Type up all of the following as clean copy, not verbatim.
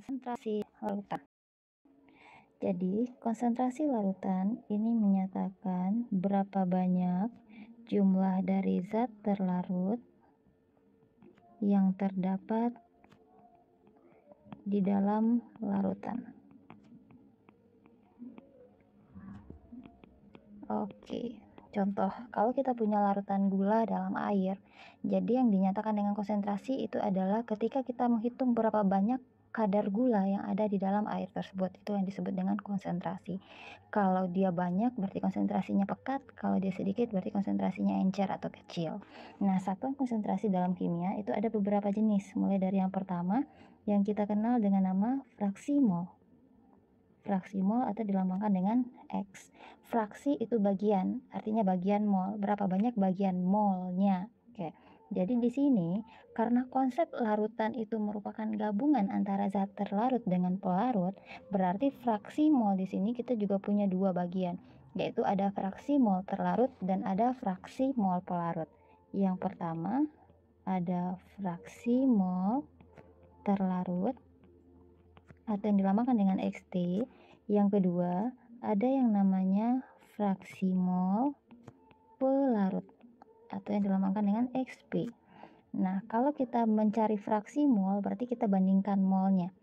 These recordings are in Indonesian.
konsentrasi larutan. Jadi, konsentrasi larutan ini menyatakan berapa banyak jumlah dari zat terlarut yang terdapat di dalam larutan. Oke, contoh, kalau kita punya larutan gula dalam air, jadi yang dinyatakan dengan konsentrasi itu adalah ketika kita menghitung berapa banyak kadar gula yang ada di dalam air tersebut, itu yang disebut dengan konsentrasi. Kalau dia banyak berarti konsentrasinya pekat, kalau dia sedikit berarti konsentrasinya encer atau kecil. Nah, satuan konsentrasi dalam kimia itu ada beberapa jenis, mulai dari yang pertama yang kita kenal dengan nama fraksi mol. Fraksi mol atau dilambangkan dengan X. Fraksi itu bagian, artinya bagian mol. Berapa banyak bagian molnya? Oke. Jadi di sini karena konsep larutan itu merupakan gabungan antara zat terlarut dengan pelarut, berarti fraksi mol di sini kita juga punya dua bagian, yaitu ada fraksi mol terlarut dan ada fraksi mol pelarut. Yang pertama ada fraksi mol terlarut atau yang dilambangkan dengan XT. Yang kedua, ada yang namanya fraksi mol pelarut atau yang dilambangkan dengan XP. Nah, kalau kita mencari fraksi mol, berarti kita bandingkan molnya.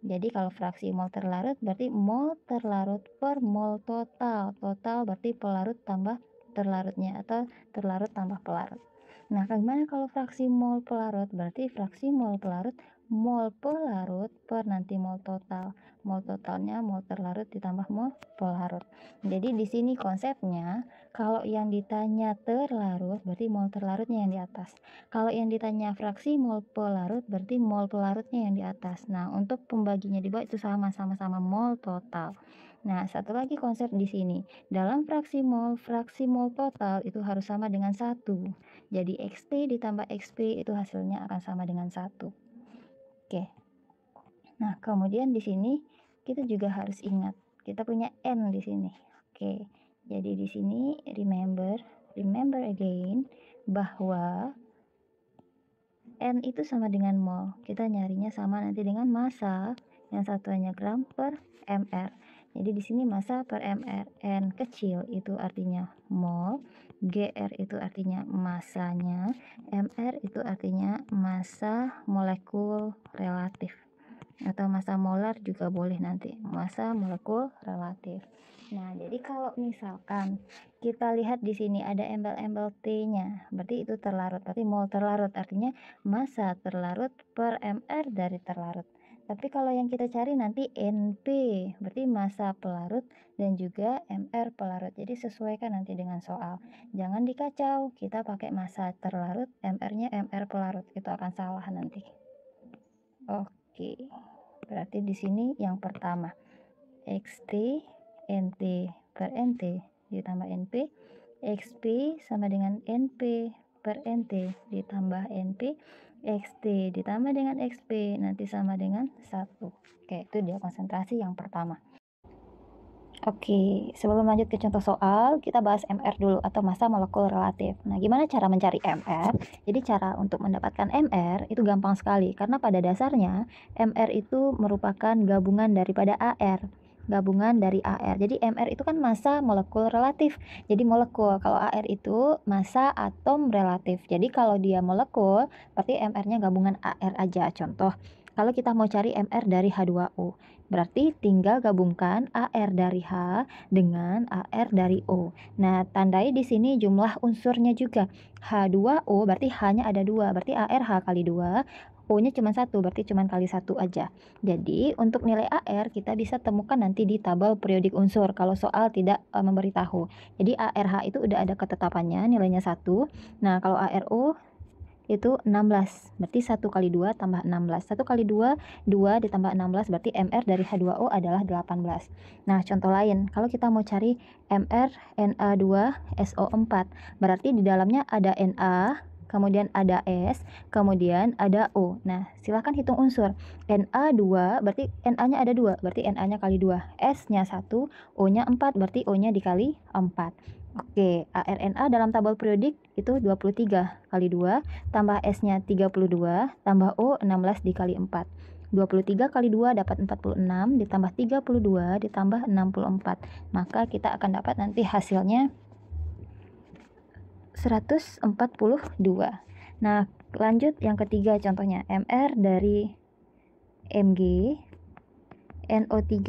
Jadi kalau fraksi mol terlarut berarti mol terlarut per mol total. Total berarti pelarut tambah terlarutnya atau terlarut tambah pelarut. Nah, bagaimana kalau fraksi mol pelarut? Berarti fraksi mol pelarut mol pelarut per nanti mol total. Mol totalnya mol terlarut ditambah mol pelarut. Jadi di sini konsepnya kalau yang ditanya terlarut berarti mol terlarutnya yang di atas. Kalau yang ditanya fraksi mol pelarut berarti mol pelarutnya yang di atas. Nah, untuk pembaginya di bawah itu sama-sama mol total. Nah, satu lagi konsep di sini. Dalam fraksi mol total itu harus sama dengan 1. Jadi XT ditambah XP itu hasilnya akan sama dengan 1. Oke. Nah, kemudian di sini kita juga harus ingat, kita punya N di sini. Oke. Jadi di sini remember again bahwa N itu sama dengan mol. Kita nyarinya sama nanti dengan massa, yang satuannya gram per mr. Jadi di sini massa per mr. N kecil itu artinya mol, gr itu artinya massanya, mr itu artinya massa molekul relatif. Atau massa molar juga boleh nanti, massa molekul relatif. Nah, jadi kalau misalkan kita lihat di sini ada embel-embel T-nya, berarti itu terlarut, berarti mol terlarut, artinya massa terlarut per mr dari terlarut. Tapi kalau yang kita cari nanti NP, berarti massa pelarut dan juga mr pelarut. Jadi sesuaikan nanti dengan soal. Jangan dikacau, kita pakai massa terlarut, mr-nya mr pelarut, itu akan salah nanti. Oke. Berarti di sini yang pertama XT NT per NT ditambah NP, XP sama dengan NP per NT ditambah NP, XT ditambah dengan XP nanti sama dengan 1. Oke, itu dia konsentrasi yang pertama. Oke, sebelum lanjut ke contoh soal, kita bahas MR dulu atau massa molekul relatif. Nah, gimana cara mencari MR? Jadi cara untuk mendapatkan MR itu gampang sekali karena pada dasarnya MR itu merupakan gabungan daripada AR. Gabungan dari AR. Jadi MR itu kan massa molekul relatif. Jadi molekul, kalau AR itu massa atom relatif. Jadi kalau dia molekul, berarti MR-nya gabungan AR aja. Contoh, kalau kita mau cari MR dari H2O, berarti tinggal gabungkan AR dari H dengan AR dari O. Nah, tandai di sini jumlah unsurnya juga. H2O berarti H-nya ada 2, berarti AR H kali 2, O-nya cuma 1, berarti cuma kali 1 aja. Jadi, untuk nilai AR kita bisa temukan nanti di tabel periodik unsur kalau soal tidak memberitahu. Jadi, ARH itu udah ada ketetapannya, nilainya 1. Nah, kalau ARO itu 16, berarti 1 kali 2 tambah 16. 1 kali 2, 2 ditambah 16, berarti MR dari H2O adalah 18. Nah, contoh lain, kalau kita mau cari MR Na2SO4, berarti di dalamnya ada Na, kemudian ada S, kemudian ada O. Nah, silahkan hitung unsur. Na2, berarti Na-nya ada 2, berarti Na-nya kali 2. S-nya 1, O-nya 4, berarti O-nya dikali 4. Oke, ARNA dalam tabel periodik itu 23 kali 2, tambah S-nya 32, tambah O 16 dikali 4. 23 kali 2 dapat 46, ditambah 32, ditambah 64. Maka kita akan dapat nanti hasilnya 142. Nah, lanjut yang ketiga contohnya, MR dari Mg NO3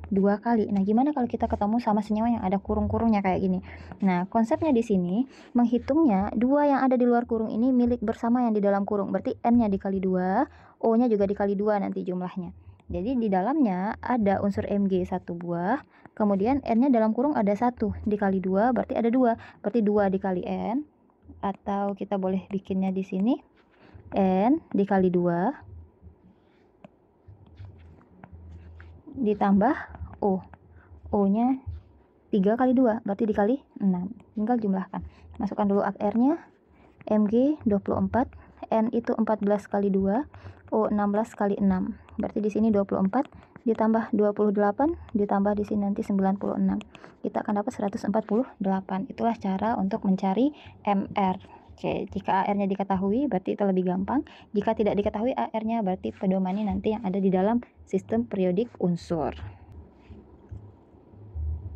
2 kali. Nah, gimana kalau kita ketemu sama senyawa yang ada kurung-kurungnya kayak gini? Nah, konsepnya di sini menghitungnya dua yang ada di luar kurung ini milik bersama yang di dalam kurung. Berarti N-nya dikali 2, O-nya juga dikali 2 nanti jumlahnya. Jadi di dalamnya ada unsur Mg 1 buah, kemudian N-nya dalam kurung ada 1 dikali 2, berarti ada 2. Berarti 2 dikali N, atau kita boleh bikinnya di sini N dikali 2 ditambah O. O-nya 3 kali 2, berarti dikali 6. Tinggal jumlahkan. Masukkan dulu AR-nya. Mg 24, N itu 14 kali 2, O 16 kali 6. Berarti di sini 24 ditambah 28 ditambah di sini nanti 96. Kita akan dapat 148. Itulah cara untuk mencari MR. Oke, jika AR-nya diketahui berarti itu lebih gampang. Jika tidak diketahui AR-nya berarti pedomani nanti yang ada di dalam sistem periodik unsur.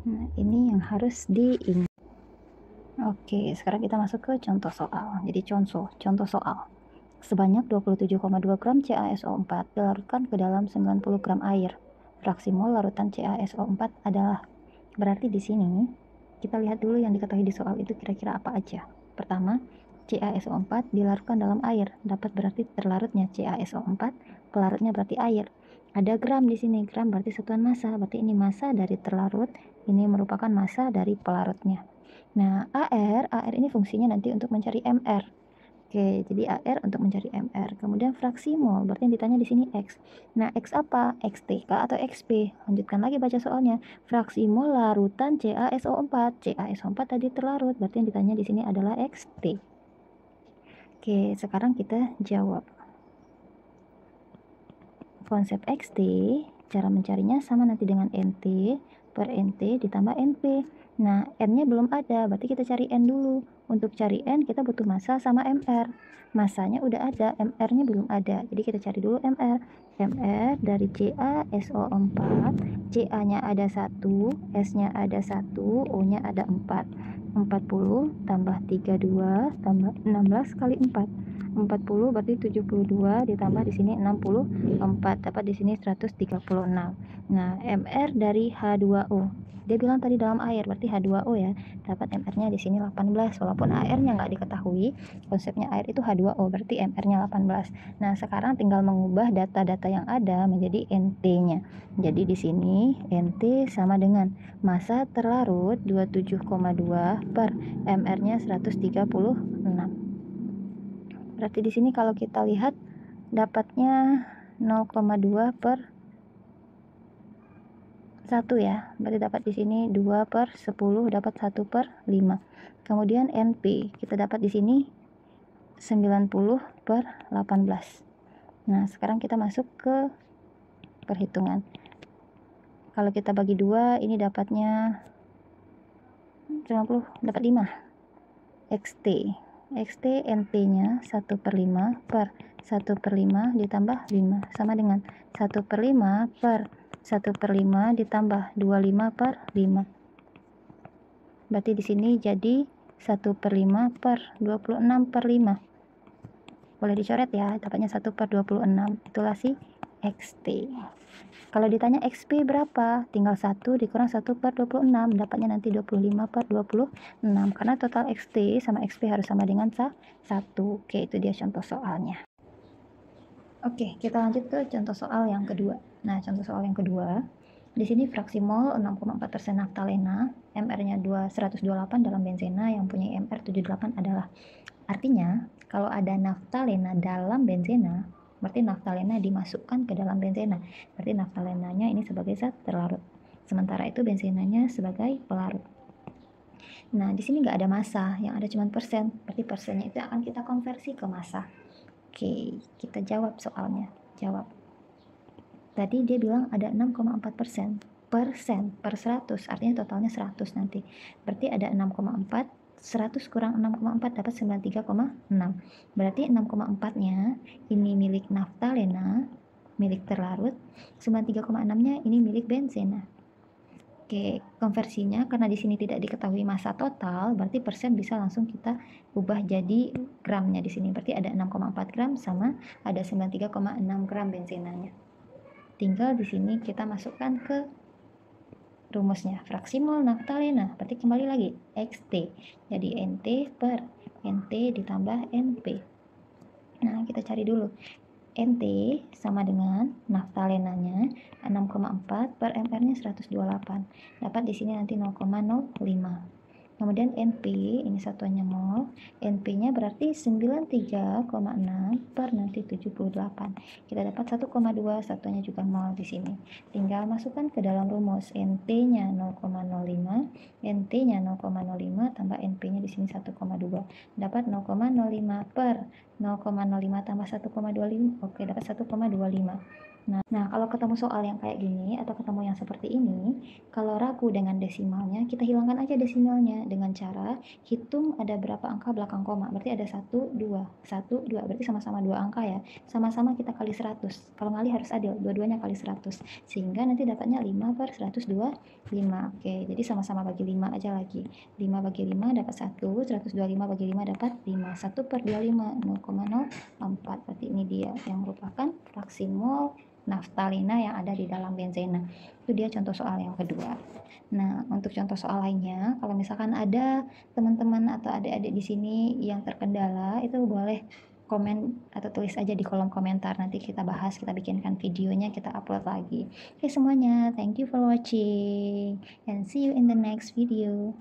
Nah, ini yang harus diingat. Oke, sekarang kita masuk ke contoh soal. Jadi contoh soal. Sebanyak 27,2 gram CaSO4 dilarutkan ke dalam 90 gram air. Fraksi mol larutan CaSO4 adalah. Berarti di sini kita lihat dulu yang diketahui di soal itu kira-kira apa aja. Pertama, CaSO4 dilarutkan dalam air. Dapat berarti terlarutnya CaSO4, pelarutnya berarti air. Ada gram di sini. Gram berarti satuan massa. Berarti ini massa dari terlarut, ini merupakan massa dari pelarutnya. Nah, AR ini fungsinya nanti untuk mencari MR. Oke, jadi AR untuk mencari MR. Kemudian fraksi mol, berarti yang ditanya di sini X. Nah, X apa? XTK atau XP? Lanjutkan lagi baca soalnya. Fraksi mol larutan CaSO4. CaSO4 tadi terlarut, berarti yang ditanya di sini adalah XT. Oke, sekarang kita jawab. Konsep XT, cara mencarinya sama nanti dengan NT per NT ditambah NP. Nah, N-nya belum ada, berarti kita cari N dulu. Untuk cari N, kita butuh massa sama MR. Massanya udah ada, MR-nya belum ada. Jadi kita cari dulu MR. MR dari CaSO4, Ca-nya ada 1, S-nya ada 1, O-nya ada 4. 40 tambah 32 tambah 16 kali 4. 40 berarti 72 ditambah di sini 64, dapat di sini 136. Nah, MR dari H2O. Dia bilang tadi dalam air, berarti H2O ya. Dapat MR-nya di sini 18, walaupun AR-nya nggak diketahui. Konsepnya air itu H2O, berarti MR-nya 18. Nah, sekarang tinggal mengubah data-data yang ada menjadi NT-nya. Jadi di sini NT sama dengan massa terlarut 27,2 per MR-nya 136. Berarti di sini kalau kita lihat dapatnya 0,2 per 1 ya. Berarti dapat di sini 2 per 10 dapat 1 per 5. Kemudian NP kita dapat di sini 90 per 18. Nah, sekarang kita masuk ke perhitungan. Kalau kita bagi 2, ini dapatnya 90 dapat 5. XT NT-nya 1 per 5 per 1 per 5 ditambah 5 sama dengan 1 per 5 per 1 per 5 ditambah 25 per 5. Berarti di sini jadi 1 per 5 per 26 per 5. Boleh dicoret ya, dapatnya 1 per 26. Itulah si XT. Kalau ditanya XP berapa? Tinggal 1 dikurang 1 per 26. Dapatnya nanti 25 per 26. Karena total XT sama XP harus sama dengan 1. Oke, itu dia contoh soalnya. Oke, kita lanjut ke contoh soal yang kedua. Nah, contoh soal yang kedua, di sini fraksi mol 6,4% naftalena, MR-nya 128 dalam benzena yang punya MR 78 adalah. Artinya, kalau ada naftalena dalam benzena, berarti naftalena dimasukkan ke dalam benzena. Berarti naftalenanya ini sebagai zat terlarut. Sementara itu benzenanya sebagai pelarut. Nah, di sini nggak ada massa, yang ada cuma persen. Berarti persennya itu akan kita konversi ke massa. Oke, kita jawab soalnya. Jawab. Tadi dia bilang ada 6,4%. Persen per 100, artinya totalnya 100 nanti. Berarti ada 6,4, 100 kurang 6,4 dapat 93,6. Berarti 6,4-nya ini milik naftalena, milik terlarut, 93,6-nya ini milik bensin. Nah, oke, konversinya karena di sini tidak diketahui massa total, berarti persen bisa langsung kita ubah jadi gramnya di sini. Berarti ada 6,4 gram sama ada 93,6 gram bensinanya. Tinggal di sini kita masukkan ke rumusnya, fraksi mol naftalena, berarti kembali lagi XT, jadi NT per NT ditambah NP. Nah, kita cari dulu. NT sama dengan naftalenanya 6,4 per MR-nya 128. Dapat di sini nanti 0,05. Kemudian NP, ini satuannya mol, NP-nya berarti 93,6 per nanti 78. Kita dapat 1,2, satuannya juga mol di sini. Tinggal masukkan ke dalam rumus, NT-nya 0,05, NT-nya 0,05 tambah NP-nya di sini 1,2. Dapat 0,05 per 0,05 tambah 1,25. Oke, dapat 1,25. Nah, kalau ketemu soal yang kayak gini atau ketemu yang seperti ini, kalau ragu dengan desimalnya, kita hilangkan aja desimalnya dengan cara hitung ada berapa angka belakang koma. Berarti ada 1, 2, 1, 2. Berarti sama-sama 2 angka ya. Sama-sama kita kali 100. Kalau ngali harus adil, dua-duanya kali 100. Sehingga nanti dapatnya 5 per 125. Oke, jadi sama-sama bagi 5 aja lagi. 5 bagi 5 dapat 1, 125 bagi 5 dapat 5. 1 per 25, 0,04. Berarti ini dia yang merupakan fraksi mol naftalina yang ada di dalam benzena. Itu dia contoh soal yang kedua. Nah, untuk contoh soal lainnya, kalau misalkan ada teman-teman atau adik-adik di sini yang terkendala, itu boleh komen atau tulis aja di kolom komentar. Nanti kita bahas, kita bikinkan videonya, kita upload lagi. Oke semuanya, thank you for watching and see you in the next video.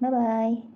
Bye bye.